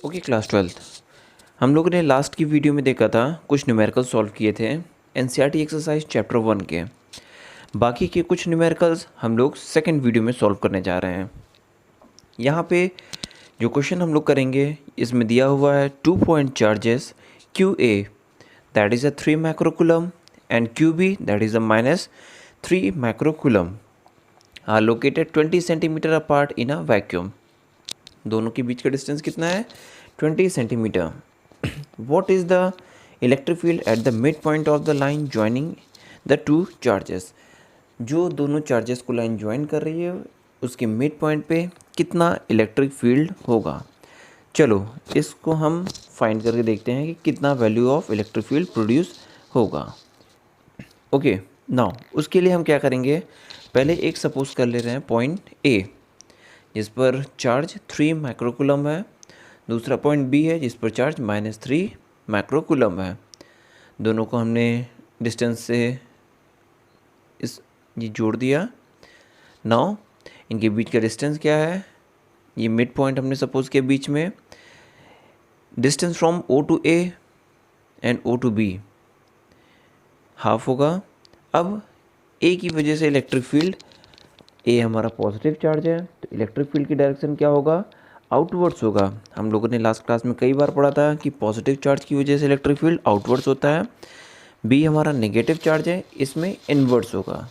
Okay class 12th हम लोगों ने लास्ट की वीडियो में देखा था, कुछ न्यूमेरिकल सॉल्व किए थे एनसीईआरटी एक्सरसाइज चैप्टर 1 के। बाकी के कुछ न्यूमेरिकल्स हम लोग सेकंड वीडियो में सॉल्व करने जा रहे हैं। यहाँ पे जो क्वेश्चन हम लोग करेंगे, इसमें दिया हुआ है 2 point charges QA that is a 3 microcoulomb and QB that is a -3 microcoulomb are located 20 centimetre apart in a vacuum. दोनों के बीच का डिस्टेंस कितना है? 20 centimetre. What is the electric field at the midpoint of the line joining the two charges? जो दोनों charges को line join कर रही है उसके मिड पॉइंट पे कितना इलेक्ट्रिक फील्ड होगा। चलो इसको हम फाइंड करके देखते हैं कि कितना value of electric field produce होगा। ओके नाउ उसके लिए हम क्या करेंगे, पहले एक सपोज कर ले रहे हैं पॉइंट A जिस पर चार्ज 3 माइक्रोकूलम है, दूसरा पॉइंट B है जिस पर चार्ज -3 माइक्रोकूलम है। दोनों को हमने डिस्टेंस से ये जोड़ दिया। नाउ इनके बीच का डिस्टेंस क्या है, ये मिड पॉइंट हमने सपोज किया बीच में। Distance from O to A and O to B half होगा। अब A की वजह से इलेक्ट्रिक फील्ड, A हमारा पॉजिटिव चार्ज है तो इलेक्ट्रिक फील्ड की डायरेक्शन क्या होगा, आउटवर्ड्स होगा। हम लोगों ने लास्ट क्लास में कई बार पढ़ा था कि पॉजिटिव चार्ज की वजह से इलेक्ट्रिक फील्ड आउटवर्ड्स होता है। B हमारा नेगेटिव चार्ज है, इसमें इनवर्ड्स होगा।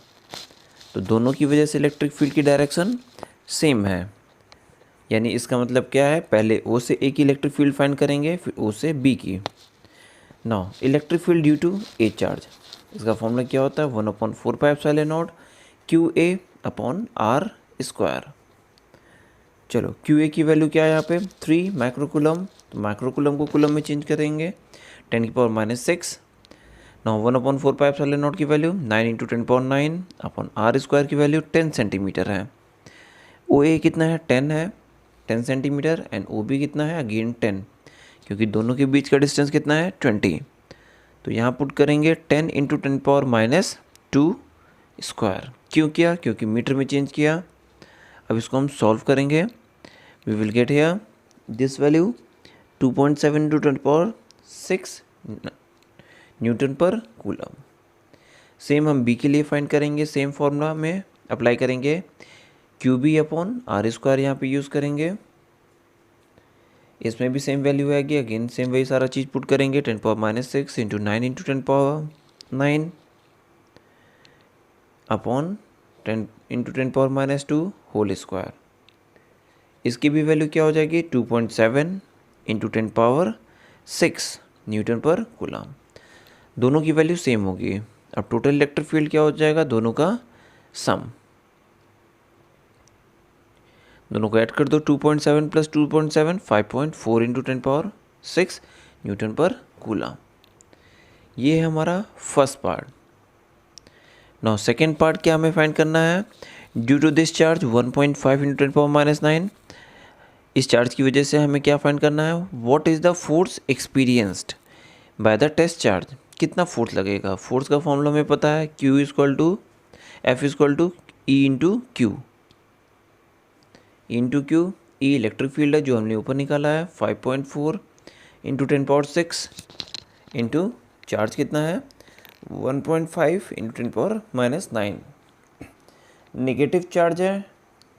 तो दोनों की वजह से इलेक्ट्रिक फील्ड की डायरेक्शन सेम है। यानी इसका मतलब क्या है, पहले O से A की इलेक्ट्रिक फील्ड फाइंड करेंगे, फिर O से B की। Now electric field due to A charge, इसका फॉर्मूला क्या होता है, 1/4πε0 QA अपॉन R²। चलो QA की वैल्यू क्या है यहाँ पे, 3 माइक्रोकूलम। तो माइक्रोकूलम को कूलम में चेंज करेंगे, 10⁻⁶। नाउ 1/4πε0 की वैल्यू 9 × 10⁻9 अपॉन R² की वैल्यू 10 सेंटीमीटर है। OA कितना है, 10 है, 10 सेंटीमीटर एंड OB कितना है, अगेन 10, क्योंकि दोनों के बीच का डिस्टेंस कितना है, 20। तो यहाँ पुट करेंगे 10 × 10⁻²। क्यों किया, क्योंकि मीटर में चेंज किया। अब इसको हम सॉल्व करेंगे, we will get here this value 2.7 × 10⁻6 newton पर कूलम। सेम हम B के लिए फाइंड करेंगे, सेम फॉर्मूला में अप्लाई करेंगे, QB अपॉन R² यहाँ पे यूज़ करेंगे। इसमें भी सेम वैल्यू आएगी, अगेन सेम वही सारा चीज़ पुट करेंगे, 10⁻⁶ × 9 × 10⁻9 अपॉन 10 × 10⁻² होल स्क्वायर। इसकी भी वैल्यू क्या हो जाएगी, 2.7 × 10⁻6 न्यूटन पर कूलम। दोनों की वैल्यू सेम होगी। अब टोटल इलेक्ट्रिक फील्ड क्या हो जाएगा, दोनों का सम। दोनों को ऐड कर दो, 2.7 + 2.7 5.4 × 10⁻6 न्यूटन पर कूलम। ये है हमारा first part. Now second part क्या हमें फाइंड करना है, ड्यू टू दिस चार्ज 1.5 × 10⁻⁹। इस चार्ज की वजह से हमें क्या फाइंड करना है, what is the force experienced by the test charge. कितना फोर्स लगेगा, फोर्स का फॉर्मूला हमें पता है, Q = F = E × Q। E × Q, E electric field है जो हमने ऊपर निकाला है, 5.4 × 10⁻6 इंटू चार्ज कितना है, 1.5 × 10⁻9। नेगेटिव चार्ज है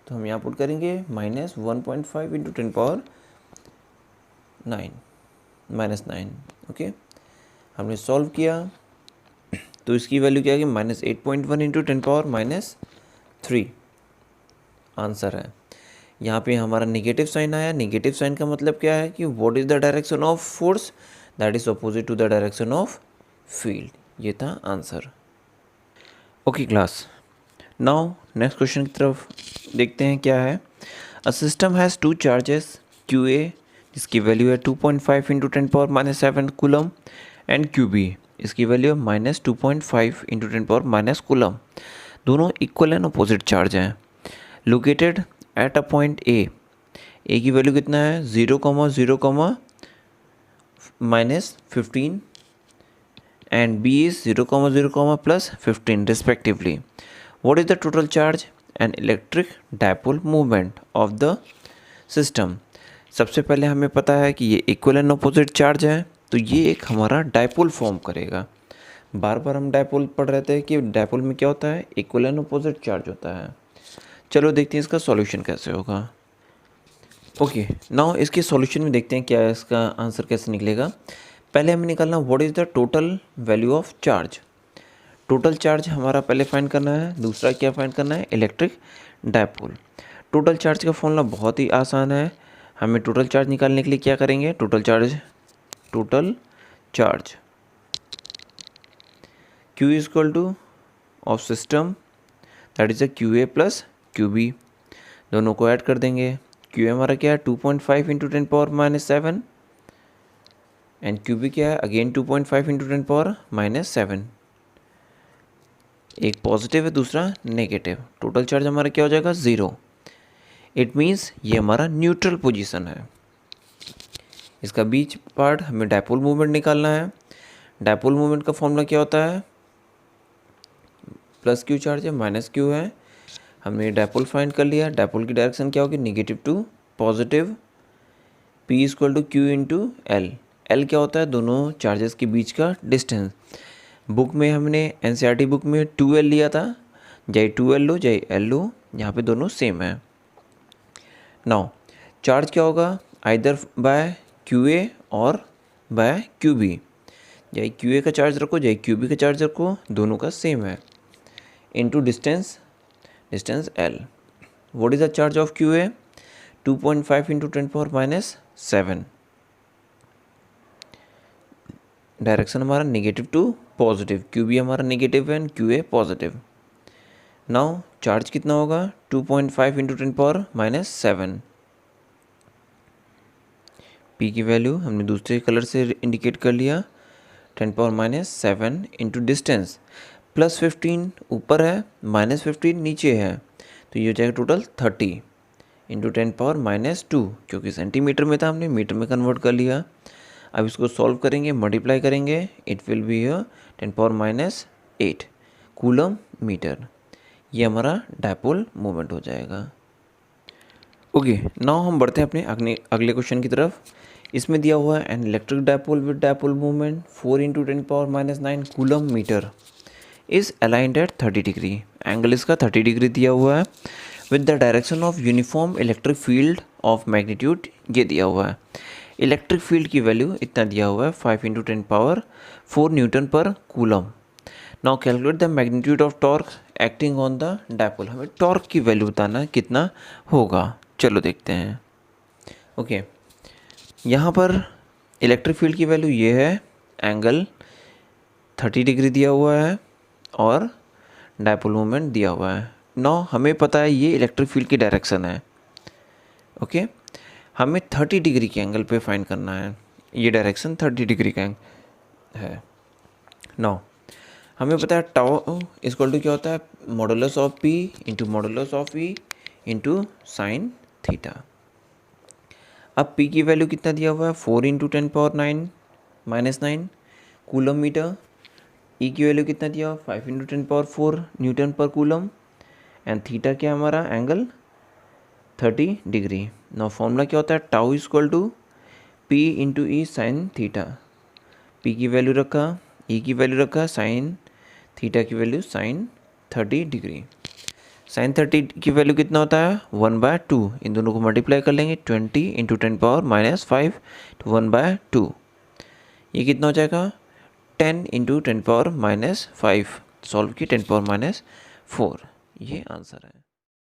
तो हम यहाँ पुट करेंगे -1.5 × 10⁻9 ओके। हमने सॉल्व किया तो इसकी वैल्यू क्या है, -8.1 × 10⁻³ आंसर है। यहाँ पे हमारा नेगेटिव साइन आया। नेगेटिव साइन का मतलब क्या है कि what is the direction of force, that is opposite to the direction of field. ये था answer. Okay class, now next question की तरफ देखते हैं क्या है। A system has 2 charges QA जिसकी वैल्यू है 2.5 × 10⁻7 कूलम एंड QB इसकी वैल्यू है -2.5 × 10⁻- कूलम। दोनों इक्वल एंड अपोजिट चार्ज हैं। Located at a point A की वैल्यू कितना है, 0,0, -15 and B is 0,0, +15 respectively. What is the total charge and electric dipole movement of the system? सबसे पहले हमें पता है कि ये इक्वल एंड अपोजिट चार्ज है, तो ये एक हमारा डायपोल फॉर्म करेगा। बार बार हम डायपोल पढ़ रहे थे कि डायपोल में क्या होता है, इक्वल एंड अपोजिट चार्ज होता है। चलो देखते हैं इसका सॉल्यूशन कैसे होगा। ओके, नाउ इसके सॉल्यूशन में देखते हैं क्या है, इसका आंसर कैसे निकलेगा। पहले हमें निकालना what is the total value of charge. Total charge हमारा पहले फाइंड करना है, दूसरा क्या फाइंड करना है, इलेक्ट्रिक डायपोल। टोटल चार्ज का फॉर्मूला बहुत ही आसान है। हमें टोटल चार्ज निकालने के लिए क्या करेंगे, total charge Q is equal two of system that is a QA plus QB, दोनों को ऐड कर देंगे। QA हमारा क्या है 2.5 इंटू 10 पावर -7 एंड QB क्या है अगेन 2.5 इंटू 10 पावर -7। एक पॉजिटिव है दूसरा नेगेटिव, टोटल चार्ज हमारा क्या हो जाएगा 0। इट मीन्स ये हमारा न्यूट्रल पोजीशन है। इसका बीच पार्ट हमें डायपोल मूवमेंट निकालना है। डायपोल मूवमेंट का फॉर्मूला क्या होता है, प्लस क्यू चार्ज है माइनस क्यू है। हमने डायपोल फाइंड कर लिया। डायपोल की डायरेक्शन क्या होगी, negative to positive. P equal to Q into L. L क्या होता है, दोनों चार्जेस के बीच का डिस्टेंस। बुक में हमने NCERT बुक में 2L लिया था, चाहे 2L लो चाहे L लो, यहाँ पे दोनों सेम है। नाउ चार्ज क्या होगा, आइदर बाय QA और बाय QB। चाहे QA का चार्ज रखो चाहे QB का चार्ज रखो, दोनों का सेम है, into distance L। What is the charge of QA, 2.5 into 10 power -7। Direction हमारा नेगेटिव टू पॉजिटिव, QB हमारा नेगेटिव है and QA positive. Now charge कितना होगा, 2.5 इंटू 10 पावर -7। P की वैल्यू हमने दूसरे कलर से इंडिकेट कर लिया, 10 पावर -7 इंटू डिस्टेंस। +15 ऊपर है, -15 नीचे है, तो ये हो जाएगा टोटल 30 इंटू 10 पावर -2। क्योंकि सेंटीमीटर में था हमने मीटर में कन्वर्ट कर लिया। अब इसको सॉल्व करेंगे, मल्टीप्लाई करेंगे, it will be 10 power -8 coulomb metre. ये हमारा डायपोल मूवमेंट हो जाएगा। ओके, नाउ हम बढ़ते हैं अपने अगले क्वेश्चन की तरफ। इसमें दिया हुआ है an electric dipole with dipole movement 4 into 10 power -9 coulomb metre is aligned at 30 degree. Angle इसका 30 डिग्री दिया हुआ है with the direction of uniform electric field of magnitude, ये दिया हुआ है। इलेक्ट्रिक फील्ड की वैल्यू इतना दिया हुआ है 5 इंटू 10 पावर 4 न्यूटन पर coulomb. Now calculate the magnitude of torque acting on the dipole. हमें टॉर्क की वैल्यू बताना है कितना होगा, चलो देखते हैं। ओके, यहाँ पर इलेक्ट्रिक फील्ड की वैल्यू ये है, एंगल 30 डिग्री दिया हुआ है और डायपोल मोमेंट दिया हुआ है। नाउ हमें पता है ये इलेक्ट्रिक फील्ड की डायरेक्शन है। ओके, हमें 30 डिग्री के एंगल पे फाइंड करना है, ये डायरेक्शन 30 डिग्री का है। नाउ हमें पता है टाउ इक्वल टू क्या होता है, modulus of P into modulus of E into sine theta. अब P की वैल्यू कितना दिया हुआ है, 4 into 10 power 9 coulomb metre. E की वैल्यू कितना दिया हुआ, 5 इंटू 10 पावर 4 न्यूटन पर कूलम। एंड थीटा क्या हमारा एंगल 30 डिग्री। नाउ फॉर्मूला क्या होता है, tau equal to P into E sine theta. P की वैल्यू रखा, E की वैल्यू रखा, साइन थीटा की वैल्यू साइन 30 डिग्री। साइन 30 की वैल्यू कितना होता है, 1/2। इन दोनों को मल्टीप्लाई कर लेंगे, 20 इंटू 10 पावर -5 तो 1/2। ये कितना हो जाएगा, 10 इंटू 10 पावर -5। सॉल्व की 10 पावर -4, ये आंसर है।